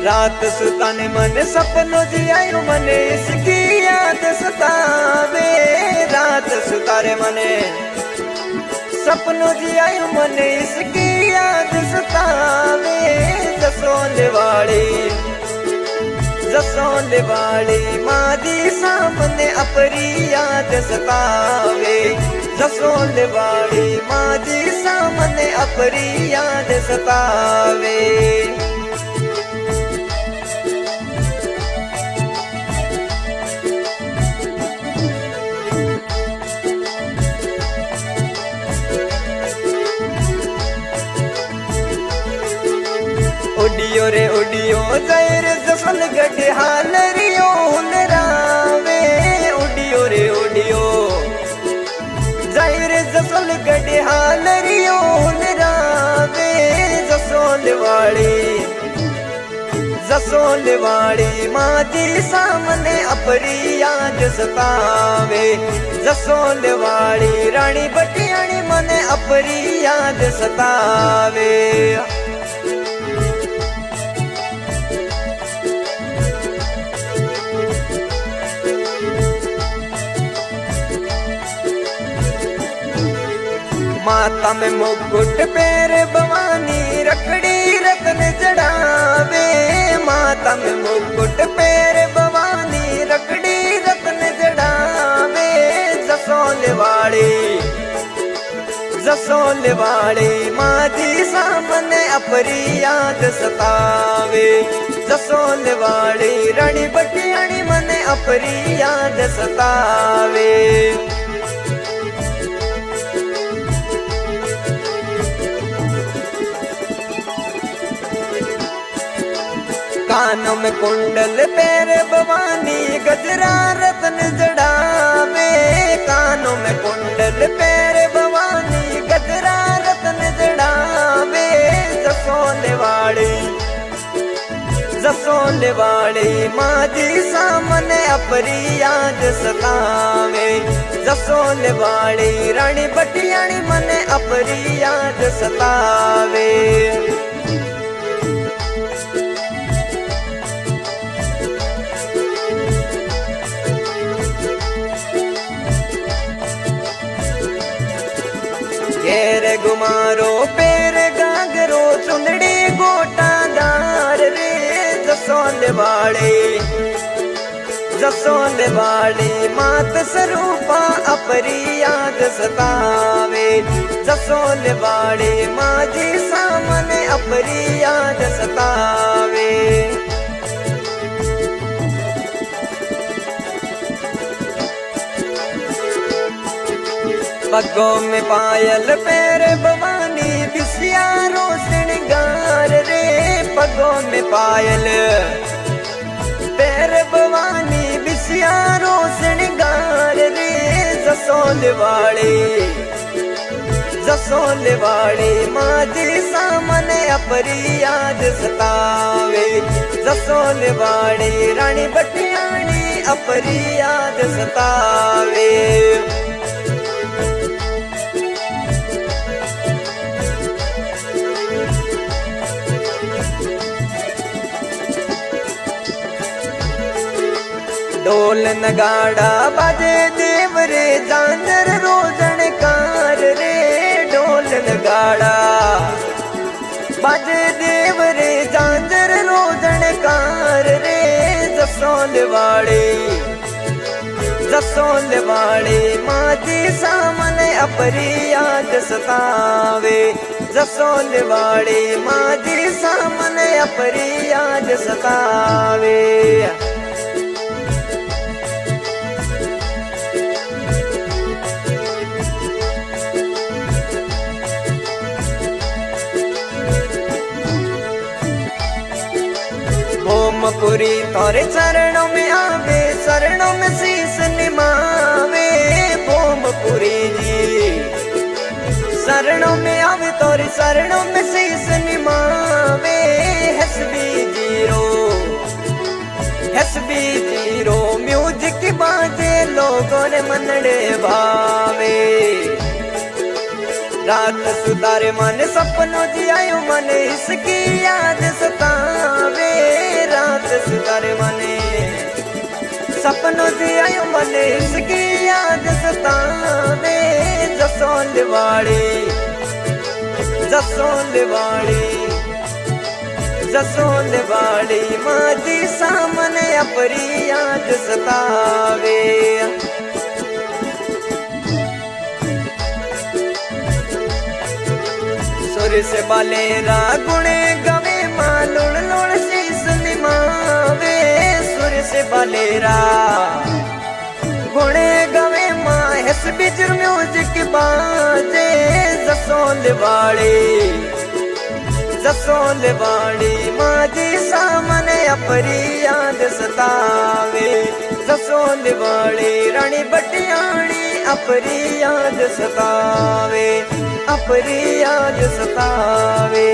रात सुताने मन सपनों जी आयो मने इसकी याद सतावे। रात सुतारे मने सपनों जी आयो मने इसकी याद सतावे। जसोंदे वाली माँ दी सामने अपनी याद सतावे। जसोंदे वाली माँ दी सामने अपनी याद सतावे। उडियो रे उडियो जैर जसल गढ़ हालरियो हुनरावे। उडियो रे उडियो जैर जसल गढ़ हालरियो हुनरावे। जसोंदे वाली माँ दी सामने अपनी याद सतावे। जसोंदे वाली रानी बटियाणी मने अपनी याद सतावे। माता में मुकुट पैर भवानी रखड़ी रतन जड़ावे। माता में मुकुट पैर भवानी रखड़ी रतन जड़ावे। जसोंदे वाली माँ दी सामने अपनी याद सतावे। जसोंदे वाली रानी बटियाणी मने अपनी याद सतावे। कानों में कुंडल पैर भवानी गजरा रतन जड़ावे। कानों में कुंडल पैर भवानी गजरा रतन जड़ावे। जसोंदे वाली माँ दी सामने अपनी याद सतावे। जसोंदे वाली रानी बटियाणी मने अपनी याद सतावे। घेर गुमारो पैर गागरो चुंदड़ी गोटादार रे। जसोंदे वाली मात स्वरूपा अपनी याद सतावे। जसोंदे वाली माँ जी सामने अपनी याद सतावे। पगों में पायल पैर भवानी बिसियारो श्रृंगार रे। पगों में पायल पैर भवानी बिसियारो श्रृंगार रे। जसोंदे वाली माँ जी सामने अपनी याद सतावे। जसोंदे वाली रानी बटियाणी अपनी याद सतावे। ढोल नगाड़ा बाजे देवरे झांझर रोजन कार रे। ढोल नगाड़ा बाजे देवरे झांझर रोजन कार रे। जसोंदे वाली माँ जी सामने अपनी याद सतावे। जसोंदे वाली माँ जी सामने अपनी याद सतावे। ओमपुरी तोरे चरणों में आवे, चरणों में शीश निमावे। ओमपुरी जी शरणों में आवे, तोरे शरणों में शीश निमावे। हसबी जीरो म्यूजिक बाजे, लोगों ने मनड़े भावे। रात सुधारे मन सपनों जी आयो, मन इसकी याद सतावे। सपनों जी आयो मने इसकी याद सतावे। जसोंदवाड़ी जसोंदवाड़ी जसोंदवाड़ी माजी सामने अपनी याद सतावे। सुर से बालेरा गुणे गवे मां लुण लुण शीस निमावे। सुर से बालेरा गुणे गवे मां हस बिजर म्यूजिक बाजे। जसोंदवाड़ी जसोंदवाड़ी माजी सामने अपनी याद सतावे। जसोंदवाड़ी रानी बटियाणी अपनी याद सतावे, अपनी याद सतावे।